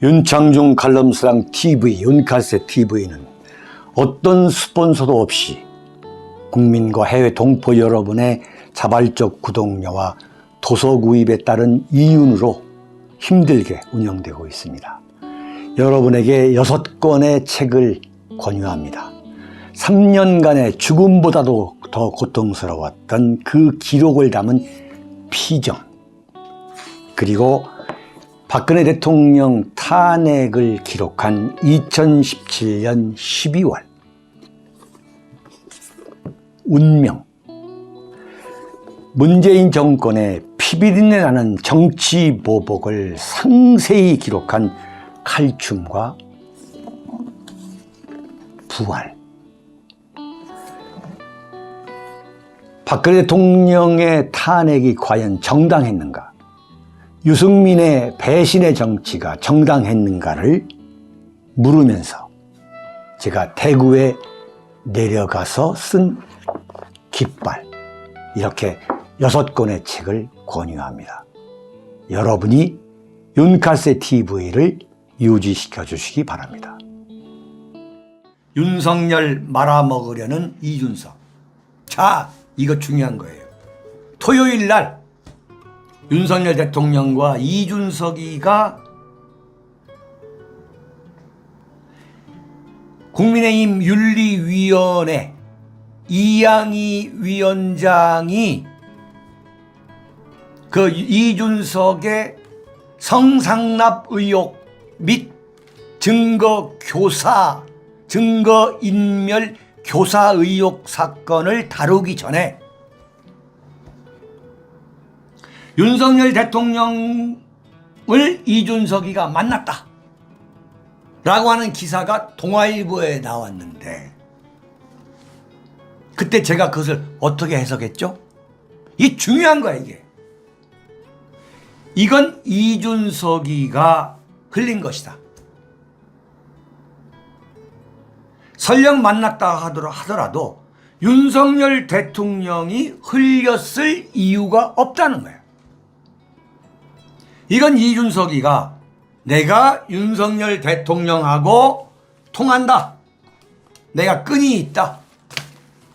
윤창중 칼럼스랑 TV, 윤칼세 TV는 어떤 스폰서도 없이 국민과 해외 동포 여러분의 자발적 구독료와 도서 구입에 따른 이윤으로 힘들게 운영되고 있습니다. 여러분에게 6권의 책을 권유합니다. 3년간의 죽음보다도 더 고통스러웠던 그 기록을 담은 피정, 그리고 박근혜 대통령 탄핵을 기록한 2017년 12월, 운명, 문재인 정권의 피비린내 나는 정치 보복을 상세히 기록한 칼춤과 부활, 박근혜 대통령의 탄핵이 과연 정당했는가, 유승민의 배신의 정치가 정당했는가를 물으면서 제가 대구에 내려가서 쓴 깃발, 이렇게 6권의 책을 권유합니다. 여러분이 윤칼세 TV를 유지시켜 주시기 바랍니다. 윤석열 말아먹으려는 이준석. 자, 이거 중요한 거예요. 토요일 날 윤석열 대통령과 이준석이가 국민의힘 윤리위원회 이양희 위원장이 그 이준석의 성상납 의혹 및 증거인멸 교사 의혹 사건을 다루기 전에 윤석열 대통령을 이준석이가 만났다 라고 하는 기사가 동아일보에 나왔는데, 그때 제가 그것을 어떻게 해석했죠? 이게 중요한 거야. 이건 이준석이가 흘린 것이다. 설령 만났다 하더라도 윤석열 대통령이 흘렸을 이유가 없다는 거야. 이건 이준석이가 내가 윤석열 대통령하고 통한다, 내가 끈이 있다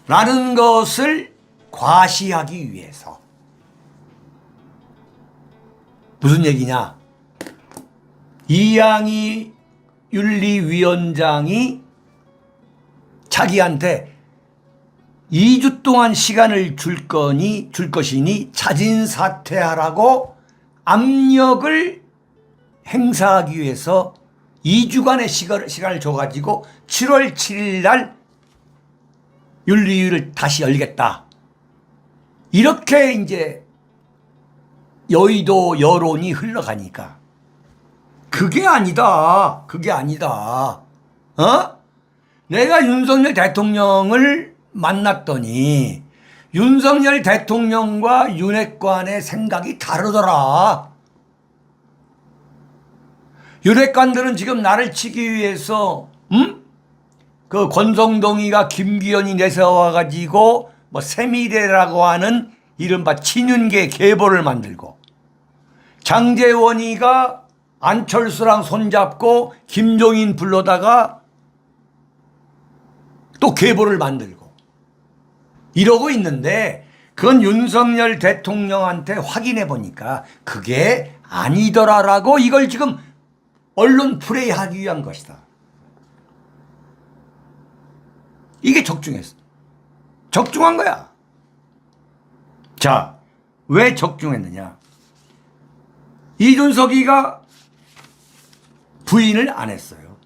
라는 것을 과시하기 위해서. 무슨 얘기냐? 이양희 윤리위원장이 자기한테 2주 동안 시간을 줄 것이니 자진 사퇴하라고 압력을 행사하기 위해서 2주간의 시간을 줘가지고 7월 7일 날 윤리위를 다시 열겠다, 이렇게 이제 여의도 여론이 흘러가니까 그게 아니다. 내가 윤석열 대통령을 만났더니 윤석열 대통령과 윤핵관의 생각이 다르더라. 윤핵관들은 지금 나를 치기 위해서 그 권성동이가 김기현이 내세워가지고 뭐 세미래라고 하는 이른바 친윤계 계보를 만들고, 장제원이가 안철수랑 손잡고 김종인 불러다가 또 계보를 만들고 이러고 있는데, 그건 윤석열 대통령한테 확인해 보니까 그게 아니더라라고 이걸 지금 언론 플레이하기 위한 것이다. 이게 적중했어. 적중한 거야. 자, 왜 적중했느냐? 이준석이가 부인을 안 했어요.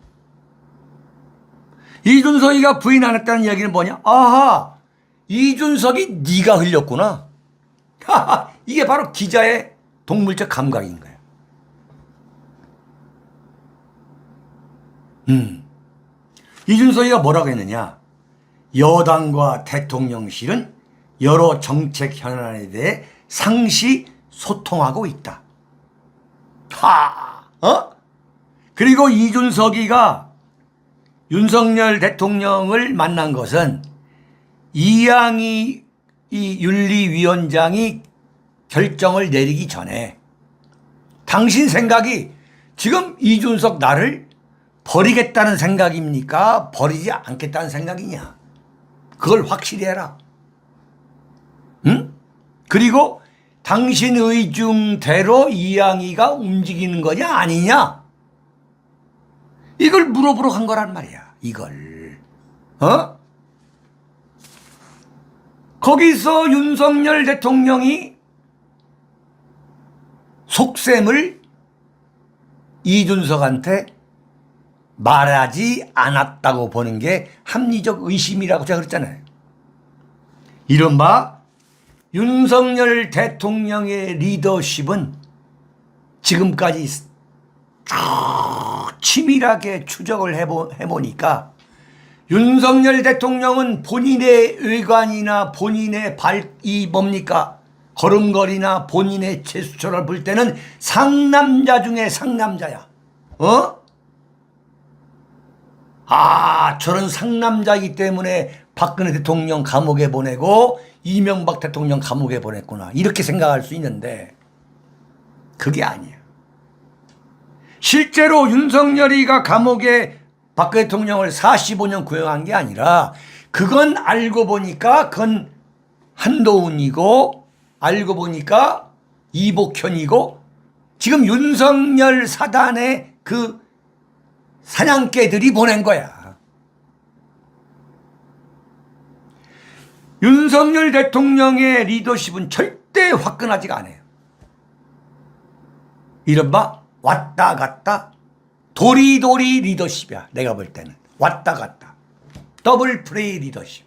이준석이가 부인 안 했다는 이야기는 뭐냐? 아하, 이준석이 네가 흘렸구나. 이게 바로 기자의 동물적 감각인 거야. 이준석이가 뭐라고 했느냐? 여당과 대통령실은 여러 정책 현안에 대해 상시 소통하고 있다. 그리고 이준석이가 윤석열 대통령을 만난 것은 이양희 윤리위원장이 결정을 내리기 전에 당신 생각이 지금 이준석 나를 버리겠다는 생각입니까? 버리지 않겠다는 생각이냐? 그걸 확실히 해라. 응? 그리고 당신 의중대로 이양이가 움직이는 거냐 아니냐? 이걸 물어보러 간 거란 말이야. 이걸. 거기서 윤석열 대통령이 속셈을 이준석한테 말하지 않았다고 보는 게 합리적 의심이라고 제가 그랬잖아요. 이른바 윤석열 대통령의 리더십은 지금까지 쭉 치밀하게 추적을 해보니까 윤석열 대통령은 본인의 의관이나 본인의 이 뭡니까? 걸음걸이나 본인의 제스처를 볼 때는 상남자 중에 상남자야. 저런 상남자이기 때문에 박근혜 대통령 감옥에 보내고 이명박 대통령 감옥에 보냈구나. 이렇게 생각할 수 있는데 그게 아니야. 실제로 윤석열이가 감옥에 박근혜 대통령을 45년 구형한 게 아니라 그건 알고 보니까 그건 한동훈이고 알고 보니까 이복현이고 지금 윤석열 사단의 그 사냥개들이 보낸 거야. 윤석열 대통령의 리더십은 절대 화끈하지가 않아요. 이른바 왔다 갔다 도리도리 리더십이야. 내가 볼 때는 왔다 갔다 더블 플레이 리더십.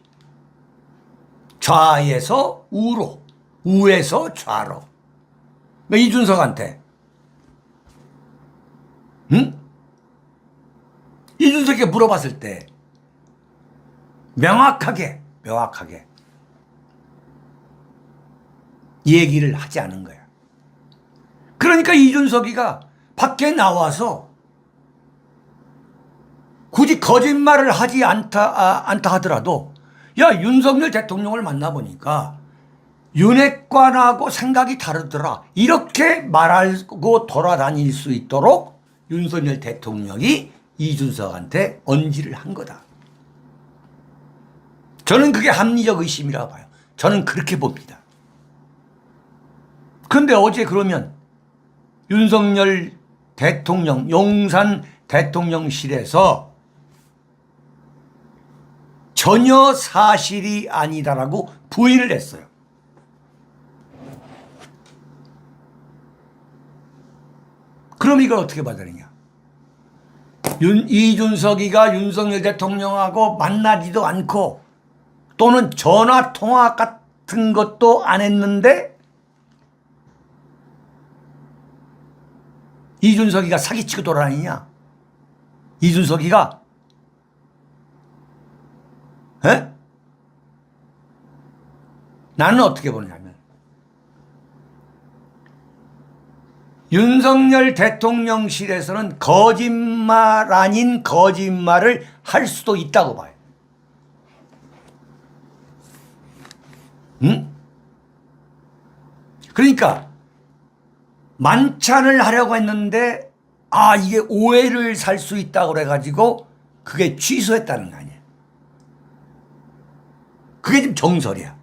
좌에서 우로, 우에서 좌로. 이준석한테 이준석에게 물어봤을 때 명확하게 얘기를 하지 않은 거야. 그러니까 이준석이가 밖에 나와서 굳이 거짓말을 하지 않다 하더라도 야, 윤석열 대통령을 만나보니까 윤핵관하고 생각이 다르더라. 이렇게 말하고 돌아다닐 수 있도록 윤석열 대통령이 이준석한테 언지를 한 거다. 저는 그게 합리적 의심이라고 봐요. 저는 그렇게 봅니다. 그런데 어제 그러면 윤석열 대통령 용산 대통령실에서 전혀 사실이 아니다라고 부인을 했어요. 그럼 이걸 어떻게 받아들이냐? 이준석이가 윤석열 대통령하고 만나지도 않고 또는 전화 통화 같은 것도 안 했는데 이준석이가 사기치고 돌아다니냐? 이준석이가 나는 어떻게 보냐면 윤석열 대통령실에서는 거짓말 아닌 거짓말을 할 수도 있다고 봐요. 그러니까 만찬을 하려고 했는데 이게 오해를 살 수 있다고 그래가지고 그게 취소했다는 거 아니야. 그게 지금 정설이야.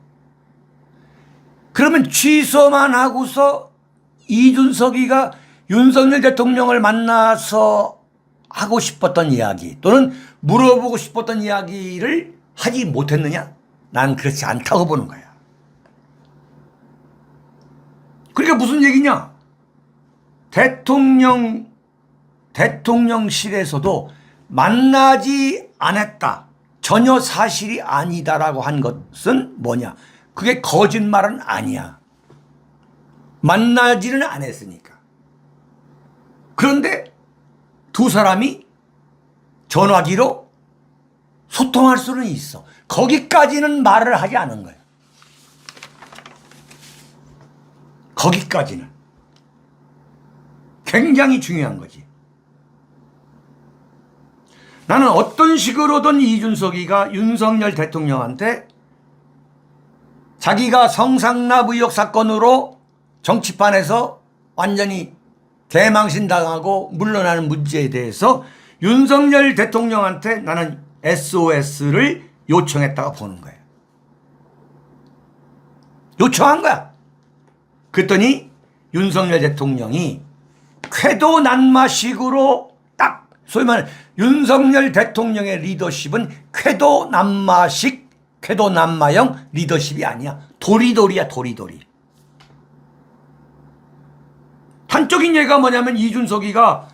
그러면 취소만 하고서 이준석이가 윤석열 대통령을 만나서 하고 싶었던 이야기 또는 물어보고 싶었던 이야기를 하지 못했느냐? 난 그렇지 않다고 보는 거야. 그러니까 무슨 얘기냐? 대통령실에서도 만나지 않았다. 전혀 사실이 아니다라고 한 것은 뭐냐? 그게 거짓말은 아니야. 만나지는 않았으니까. 그런데 두 사람이 전화기로 소통할 수는 있어. 거기까지는 말을 하지 않은 거야. 거기까지는. 굉장히 중요한 거지. 나는 어떤 식으로든 이준석이가 윤석열 대통령한테 자기가 성상납 의혹 사건으로 정치판에서 완전히 대망신당하고 물러나는 문제에 대해서 윤석열 대통령한테 나는 SOS를 요청했다가 보는 거예요. 요청한 거야. 그랬더니 윤석열 대통령이 쾌도난마식으로 딱 소위 말하는 윤석열 대통령의 리더십은 쾌도난마식, 쾌도난마형 리더십이 아니야. 도리도리야, 도리도리. 단적인 예가 뭐냐면 이준석이가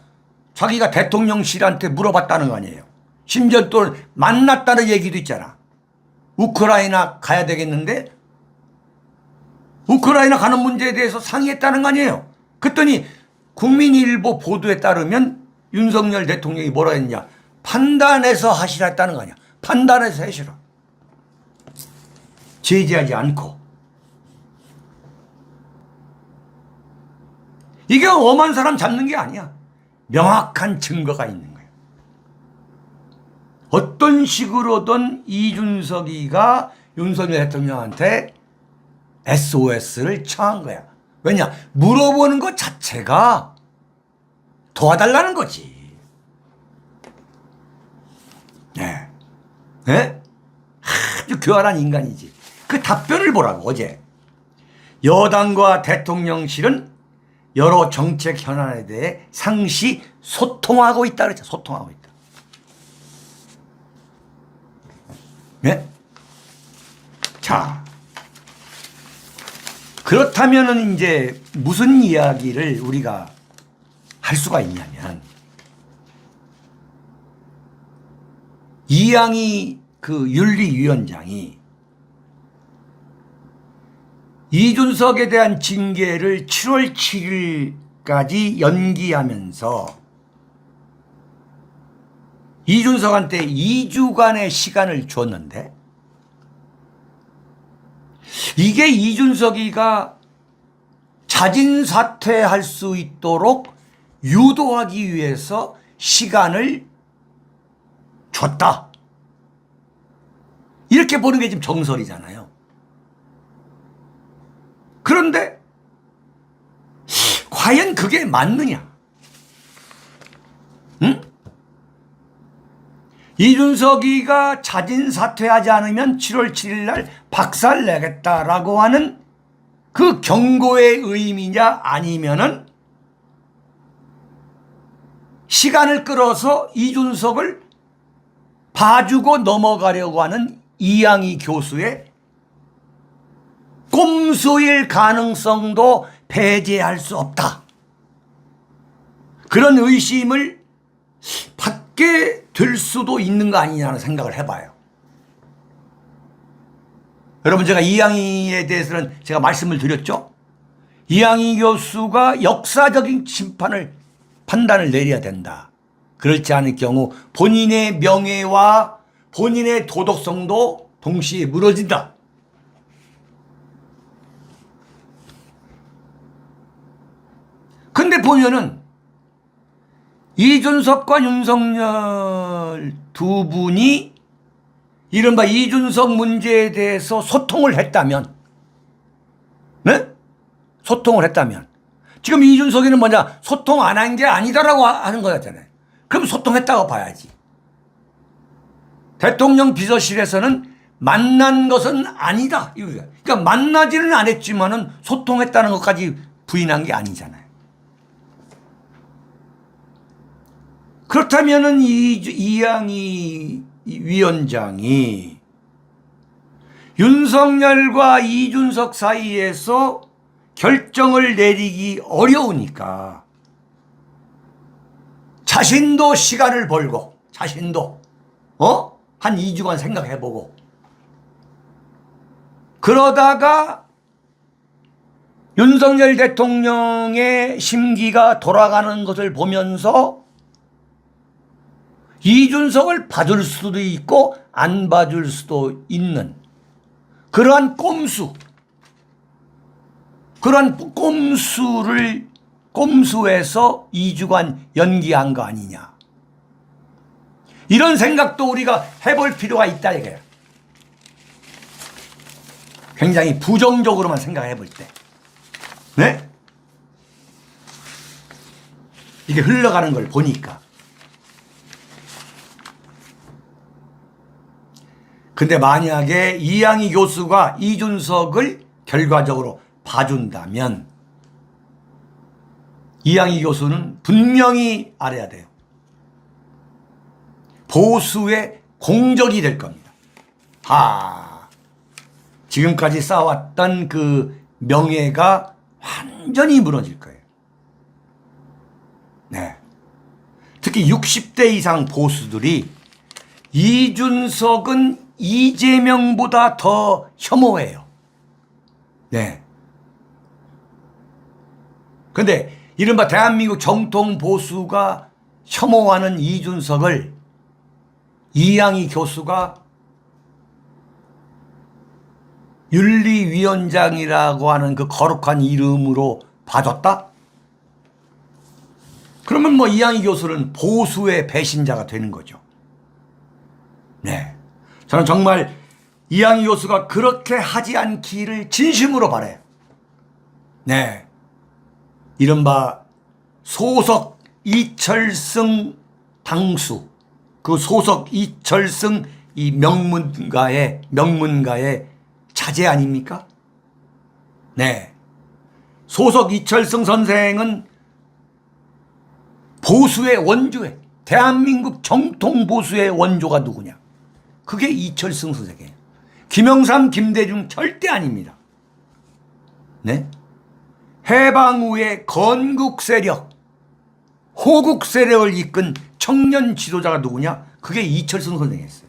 자기가 대통령실한테 물어봤다는 거 아니에요. 심지어 또 만났다는 얘기도 있잖아. 우크라이나 가야 되겠는데 우크라이나 가는 문제에 대해서 상의했다는 거 아니에요. 그랬더니 국민일보 보도에 따르면 윤석열 대통령이 뭐라 했냐. 판단해서 하시라 했다는 거 아니야. 판단해서 하시라. 제지하지 않고. 이게 엄한 사람 잡는 게 아니야. 명확한 증거가 있는 거예요. 어떤 식으로든 이준석이가 윤석열 대통령한테 SOS를 청한 거야. 왜냐? 물어보는 것 자체가 도와달라는 거지. 네. 네? 아주 교활한 인간이지. 그 답변을 보라고, 어제. 여당과 대통령실은 여러 정책 현안에 대해 상시 소통하고 있다 그랬죠. 소통하고 있다. 네? 자. 그렇다면은 이제 무슨 이야기를 우리가 할 수가 있냐면 이양희 그 윤리위원장이 이준석에 대한 징계를 7월 7일까지 연기하면서 이준석한테 2주간의 시간을 줬는데 이게 이준석이가 자진 사퇴할 수 있도록 유도하기 위해서 시간을 줬다. 이렇게 보는 게 지금 정설이잖아요. 그런데 과연 그게 맞느냐? 응? 이준석이가 자진 사퇴하지 않으면 7월 7일 날 박살 내겠다라고 하는 그 경고의 의미냐 아니면은 시간을 끌어서 이준석을 봐주고 넘어가려고 하는 이양희 교수의 꼼수일 가능성도 배제할 수 없다. 그런 의심을 받게 될 수도 있는 거 아니냐는 생각을 해봐요. 여러분 제가 이양희에 대해서는 제가 말씀을 드렸죠. 이양희 교수가 역사적인 판단을 내려야 된다. 그렇지 않을 경우 본인의 명예와 본인의 도덕성도 동시에 무너진다. 근데 보면은 이준석과 윤석열 두 분이 이른바 이준석 문제에 대해서 소통을 했다면, 네? 소통을 했다면, 지금 이준석이는 뭐냐, 소통 안 한 게 아니다라고 하는 거잖아요. 그럼 소통했다고 봐야지. 대통령 비서실에서는 만난 것은 아니다. 그러니까 만나지는 않았지만은 소통했다는 것까지 부인한 게 아니잖아요. 그렇다면은 이양희 위원장이 윤석열과 이준석 사이에서 결정을 내리기 어려우니까 자신도 시간을 벌고 자신도 한 2주간 생각해보고 그러다가 윤석열 대통령의 심기가 돌아가는 것을 보면서 이준석을 봐줄 수도 있고 안 봐줄 수도 있는 그러한 꼼수에서 2주간 연기한 거 아니냐. 이런 생각도 우리가 해볼 필요가 있다 이거예요. 굉장히 부정적으로만 생각해 볼 때. 네? 이게 흘러가는 걸 보니까. 근데 만약에 이양희 교수가 이준석을 결과적으로 봐준다면 이양희 교수는 분명히 알아야 돼요. 보수의 공적이 될 겁니다. 지금까지 쌓아왔던 그 명예가 완전히 무너질 거예요. 네. 특히 60대 이상 보수들이 이준석은 이재명보다 더 혐오해요. 네. 그런데 이른바 대한민국 정통 보수가 혐오하는 이준석을 이양희 교수가 윤리위원장이라고 하는 그 거룩한 이름으로 봐줬다? 그러면 뭐 이양희 교수는 보수의 배신자가 되는 거죠. 네. 저는 정말 이양희 교수가 그렇게 하지 않기를 진심으로 바라요. 네. 이른바 소속 이철승 당수, 그 소속 이철승 이 명문가의 자제 아닙니까? 네. 소속 이철승 선생은 보수의 원조에, 대한민국 정통 보수의 원조가 누구냐? 그게 이철승 선생이에요. 김영삼, 김대중 절대 아닙니다. 네? 해방 후에 건국 세력, 호국 세력을 이끈 청년 지도자가 누구냐? 그게 이철승 선생이었어요.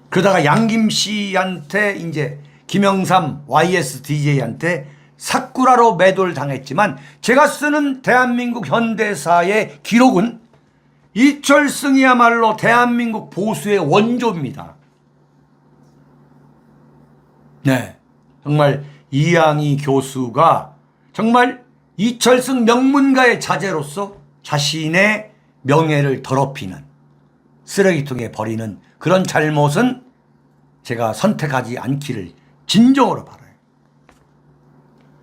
그러다가 양김씨한테 이제 김영삼 YSDJ한테 사쿠라로 매도를 당했지만 제가 쓰는 대한민국 현대사의 기록은 이철승이야말로 대한민국 보수의 원조입니다. 네, 정말 이양희 교수가 정말 이철승 명문가의 자제로서 자신의 명예를 더럽히는 쓰레기통에 버리는 그런 잘못은 제가 선택하지 않기를 진정으로 바라요.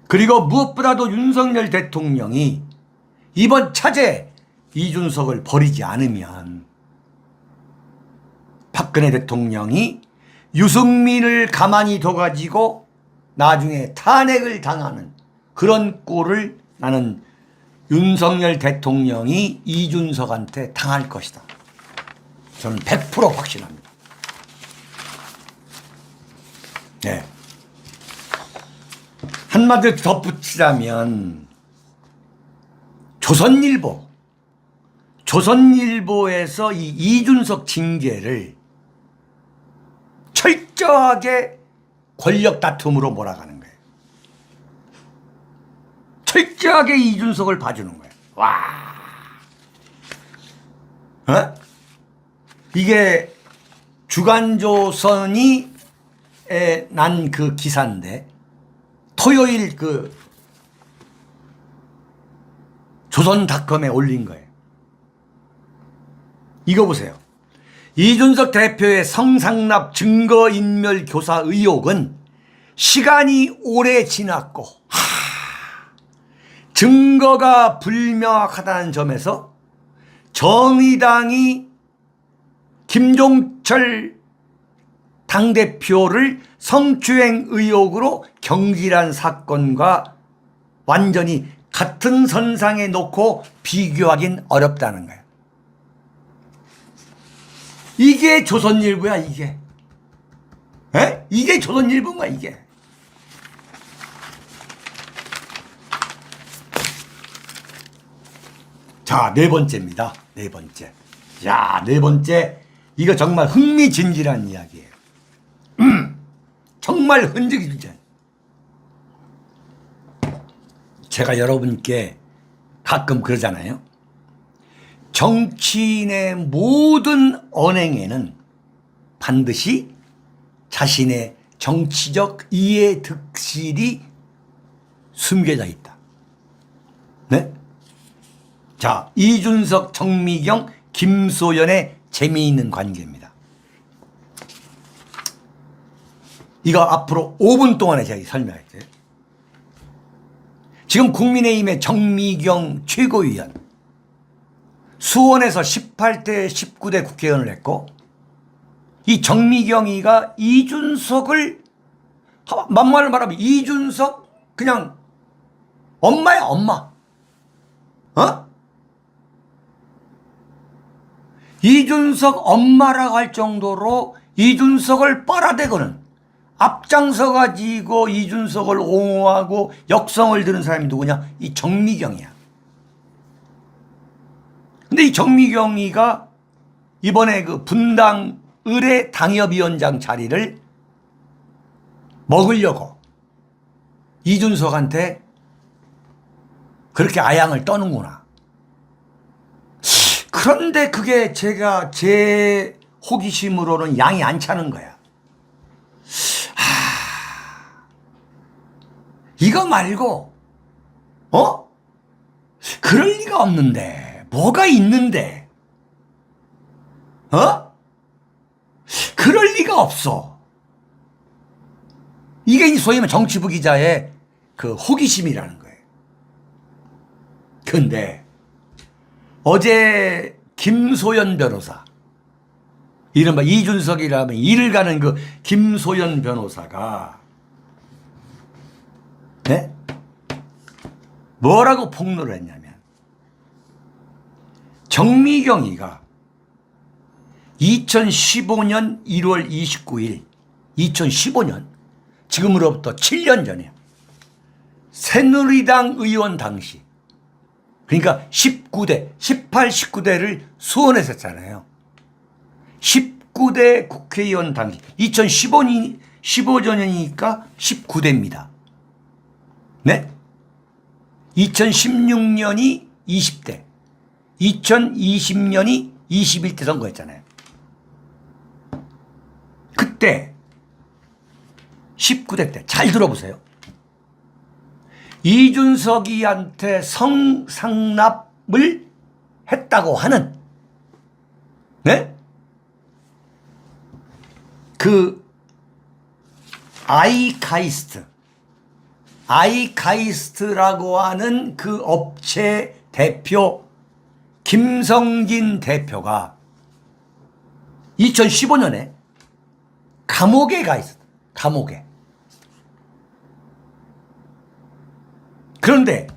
그리고 무엇보다도 윤석열 대통령이 이번 차제 이준석을 버리지 않으면 박근혜 대통령이 유승민을 가만히 둬가지고 나중에 탄핵을 당하는 그런 꼴을 나는 윤석열 대통령이 이준석한테 당할 것이다. 저는 100% 확신합니다. 네. 한마디로 덧붙이자면 조선일보에서 이 이준석 징계를 철저하게 권력 다툼으로 몰아가는 거예요. 철저하게 이준석을 봐주는 거예요. 와, 이게 주간조선이 난 그 기사인데 토요일 그 조선닷컴에 올린 거예요. 이거 보세요. 이준석 대표의 성상납 증거인멸 교사 의혹은 시간이 오래 지났고 증거가 불명확하다는 점에서 정의당이 김종철 당대표를 성추행 의혹으로 경질한 사건과 완전히 같은 선상에 놓고 비교하긴 어렵다는 거예요. 이게 조선일보야, 이게. 에? 이게 조선일보인가, 이게. 자, 네 번째입니다. 네 번째. 야, 네 번째. 이거 정말 흥미진진한 이야기예요. 정말 흔적이 주죠. 제가 여러분께 가끔 그러잖아요. 정치인의 모든 언행에는 반드시 자신의 정치적 이해 득실이 숨겨져 있다. 네? 자, 이준석, 정미경, 김소연의 재미있는 관계입니다. 이거 앞으로 5분 동안에 제가 설명할게요. 지금 국민의힘의 정미경 최고위원, 수원에서 18대 19대 국회의원을 했고, 이 정미경이가 이준석을, 만만을 말하면 이준석 그냥 엄마야, 엄마. 이준석 엄마라고 할 정도로 이준석을 빨아대고는 앞장서 가지고 이준석을 옹호하고 역성을 드는 사람이 누구냐? 이 정미경이야. 근데 이 정미경이가 이번에 그 분당 의뢰 당협위원장 자리를 먹으려고 이준석한테 그렇게 아양을 떠는구나. 그런데 그게 제 호기심으로는 양이 안 차는 거야. 이거 말고, 그럴 리가 없는데, 뭐가 있는데, 그럴 리가 없어. 이게 소위 말하면 정치부 기자의 그 호기심이라는 거예요. 근데, 어제 김소연 변호사, 이른바 이준석이라면 일을 가는 그 김소연 변호사가 네? 뭐라고 폭로를 했냐면, 정미경이가 2015년 1월 29일 2015년 지금으로부터 7년 전에 새누리당 의원 당시, 그러니까 18, 19대를 수원에서 했잖아요. 19대 국회의원 당시 2015년이니까 19대입니다. 네? 2016년이 20대, 2020년이 21대 선거였잖아요. 그때 19대 때 잘 들어보세요. 이준석이한테 성상납을 했다고 하는 네? 그 아이카이스트라고 하는 그 업체 대표 김성진 대표가 2015년에 감옥에 가 있었다. 감옥에. 그런데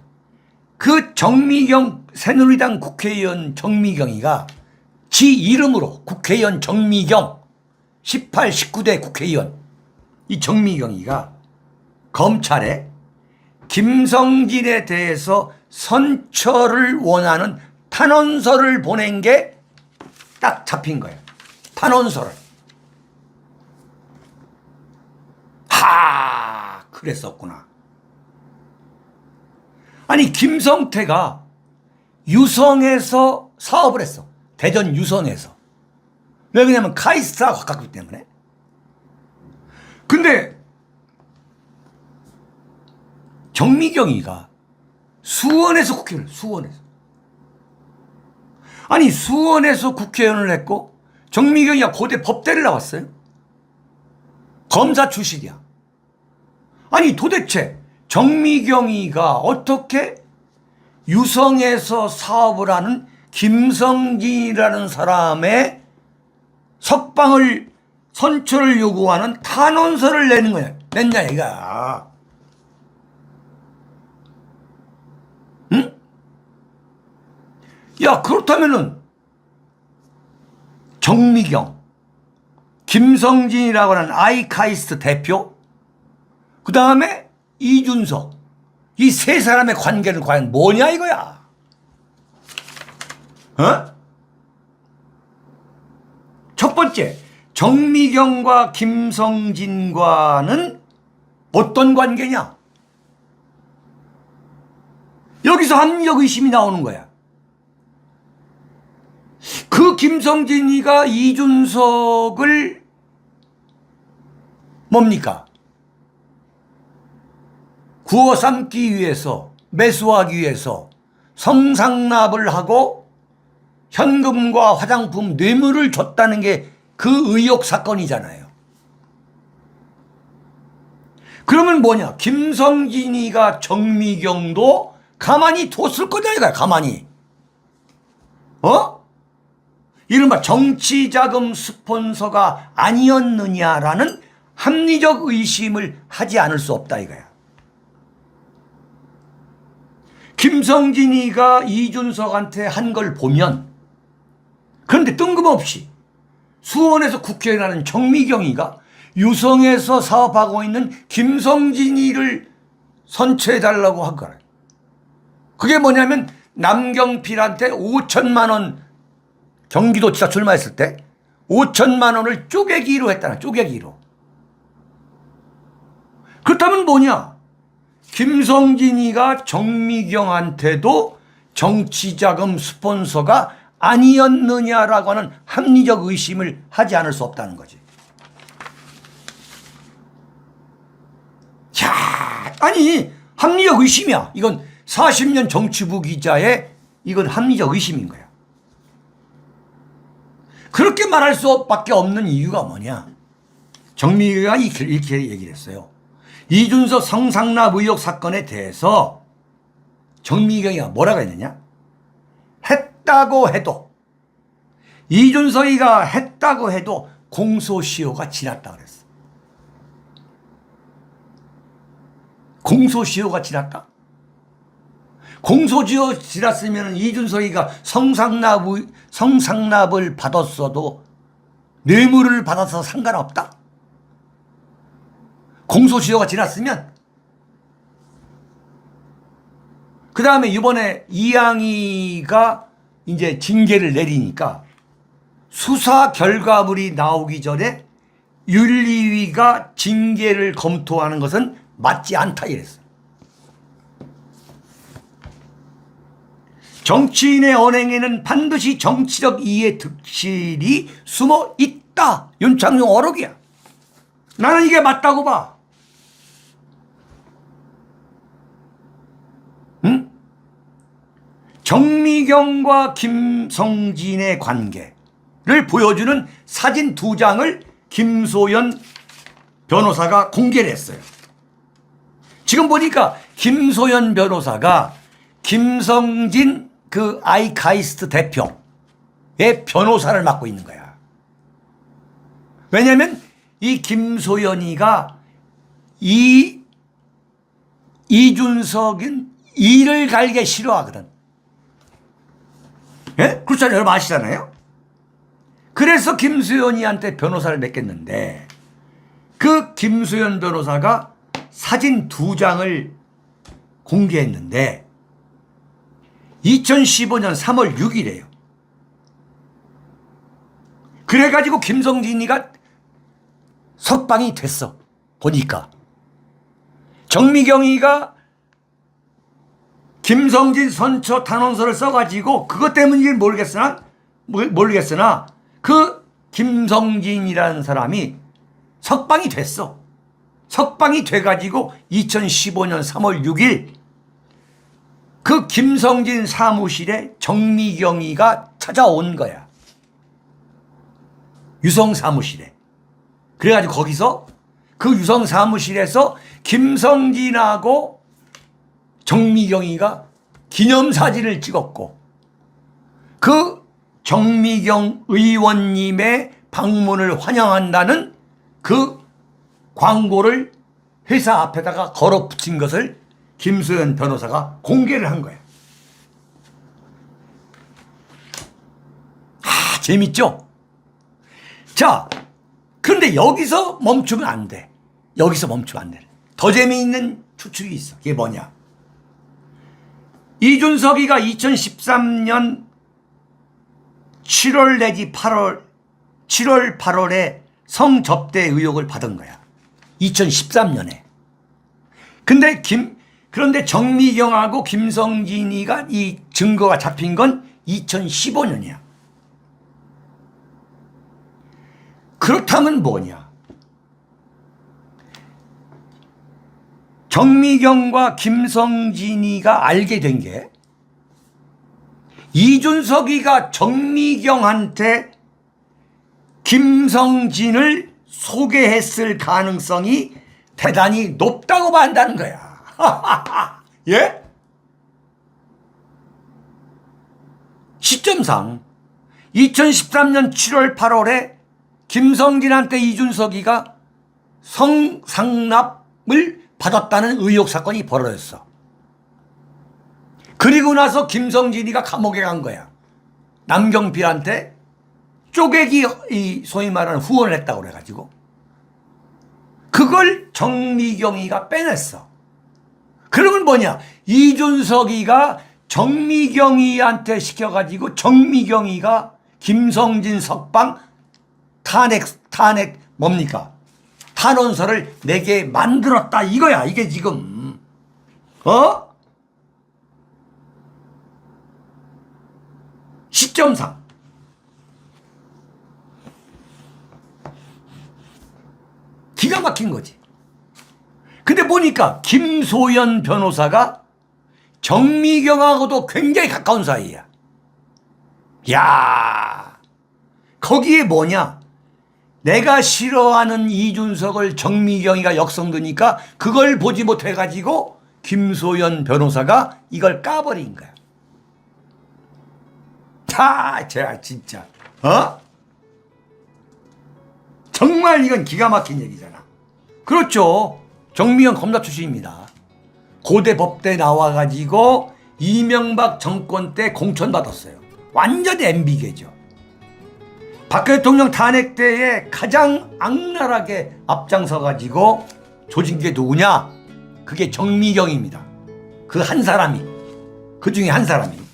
그 정미경 새누리당 국회의원 정미경이가 지 이름으로 국회의원 정미경 18, 19대 국회의원 이 정미경이가 검찰에 김성진에 대해서 선처를 원하는 탄원서를 보낸 게 딱 잡힌 거예요. 탄원서를. 그랬었구나. 아니, 김성태가 유성에서 사업을 했어. 대전 유성에서. 왜 그러냐면 카이스트와 가깝기 때문에. 근데 정미경이가 수원에서 국회의원을, 수원에서. 아니, 수원에서 국회의원을 했고 정미경이가 고대 법대를 나왔어요. 검사 출신이야. 아니, 도대체 정미경이가 어떻게 유성에서 사업을 하는 김성진이라는 사람의 석방을, 선처를 요구하는 탄원서를 내는 거야. 냈냐, 이거야. 응? 야, 그렇다면은 정미경, 김성진이라고 하는 아이카이스트 대표, 그 다음에 이준석, 이 세 사람의 관계는 과연 뭐냐 이거야. 첫 번째, 정미경과 김성진과는 어떤 관계냐? 여기서 합리적 의심이 나오는 거야. 그 김성진이가 이준석을 뭡니까? 구워 삼기 위해서, 매수하기 위해서 성상납을 하고 현금과 화장품, 뇌물을 줬다는 게 그 의혹 사건이잖아요. 그러면 뭐냐? 김성진이가 정미경도 가만히 뒀을 거다 이거야. 가만히. 이른바 정치자금 스폰서가 아니었느냐라는 합리적 의심을 하지 않을 수 없다 이거야. 김성진이가 이준석한테 한 걸 보면, 그런데 뜬금없이 수원에서 국회의원하는 정미경이가 유성에서 사업하고 있는 김성진이를 선처해달라고 한 거야. 그게 뭐냐면 남경필한테 5천만 원, 경기도지사 출마했을 때 5천만 원을 쪼개기로 했다나, 쪼개기로. 그렇다면 뭐냐? 김성진이가 정미경한테도 정치자금 스폰서가 아니었느냐라고 하는 합리적 의심을 하지 않을 수 없다는 거지. 야, 아니 합리적 의심이야. 이건 40년 정치부 기자의 이건 합리적 의심인 거야. 그렇게 말할 수밖에 없는 이유가 뭐냐? 정미경이 이렇게 얘기를 했어요. 이준석 성상납 의혹 사건에 대해서 정미경이가 뭐라고 했느냐? 했다고 해도, 이준석이가 했다고 해도 공소시효가 지났다 그랬어. 공소시효가 지났다? 공소시효 지났으면 이준석이가 성상납을 받았어도 뇌물을 받아서 상관없다? 공소시효가 지났으면. 그 다음에 이번에 이양희가 이제 징계를 내리니까 수사 결과물이 나오기 전에 윤리위가 징계를 검토하는 것은 맞지 않다 이랬어. 정치인의 언행에는 반드시 정치적 이해 득실이 숨어 있다. 윤창용 어록이야. 나는 이게 맞다고 봐. 응? 정미경과 김성진의 관계를 보여주는 사진 2장을 김소연 변호사가 공개를 했어요. 지금 보니까 김소연 변호사가 김성진 그 아이카이스트 대표의 변호사를 맡고 있는 거야. 왜냐하면 이 김소연이가 이준석은 이를 갈게 싫어하거든. 예? 그렇잖아요. 여러분 아시잖아요. 그래서 김소연이한테 변호사를 맡겼는데 그 김소연 변호사가 사진 2장을 공개했는데 2015년 3월 6일이에요. 그래가지고 김성진이가 석방이 됐어. 보니까 정미경이가 김성진 선처 탄원서를 써가지고 그것 때문인지 모르겠으나 그 김성진이라는 사람이 석방이 됐어. 석방이 돼가지고 2015년 3월 6일 그 김성진 사무실에 정미경이가 찾아온 거야. 유성 사무실에. 그래가지고 거기서 그 유성 사무실에서 김성진하고 정미경이가 기념사진을 찍었고 그 정미경 의원님의 방문을 환영한다는 그 광고를 회사 앞에다가 걸어 붙인 것을 김소연 변호사가 공개를 한 거예요. 재밌죠? 자, 그런데 여기서 멈추면 안 돼. 여기서 멈추면 안 돼. 더 재미있는 추측이 있어. 그게 뭐냐? 이준석이가 2013년 7월 내지 8월, 7월, 8월에 성접대 의혹을 받은 거야. 2013년에. 그런데 정미경하고 김성진이가 이 증거가 잡힌 건 2015년이야. 그렇다면 뭐냐? 정미경과 김성진이가 알게 된 게 이준석이가 정미경한테 김성진을 소개했을 가능성이 대단히 높다고 반다는 거야. 예? 시점상 2013년 7월 8월에 김성진한테 이준석이가 성상납을 받았다는 의혹 사건이 벌어졌어. 그리고 나서 김성진이가 감옥에 간 거야. 남경필한테 쪼개기, 소위 말하는 후원을 했다고 그래가지고 그걸 정미경이가 빼냈어. 그러면 뭐냐, 이준석이가 정미경이한테 시켜가지고 정미경이가 김성진 석방 탄핵 뭡니까, 탄원서를 내게 만들었다 이거야. 이게 지금 시점상 기가 막힌 거지. 근데 보니까 김소연 변호사가 정미경하고도 굉장히 가까운 사이야. 야, 거기에 뭐냐, 내가 싫어하는 이준석을 정미경이가 역성드니까 그걸 보지 못해가지고 김소연 변호사가 이걸 까버린 거야. 제가 진짜 정말 이건 기가 막힌 얘기잖아. 그렇죠. 정미경 검사 출신입니다. 고대 법대 나와가지고 이명박 정권 때 공천받았어요. 완전히 MB계죠. 박 대통령 탄핵 때에 가장 악랄하게 앞장서가지고 조진 게 누구냐? 그게 정미경입니다. 그 한 사람이, 그 중에 한 사람이.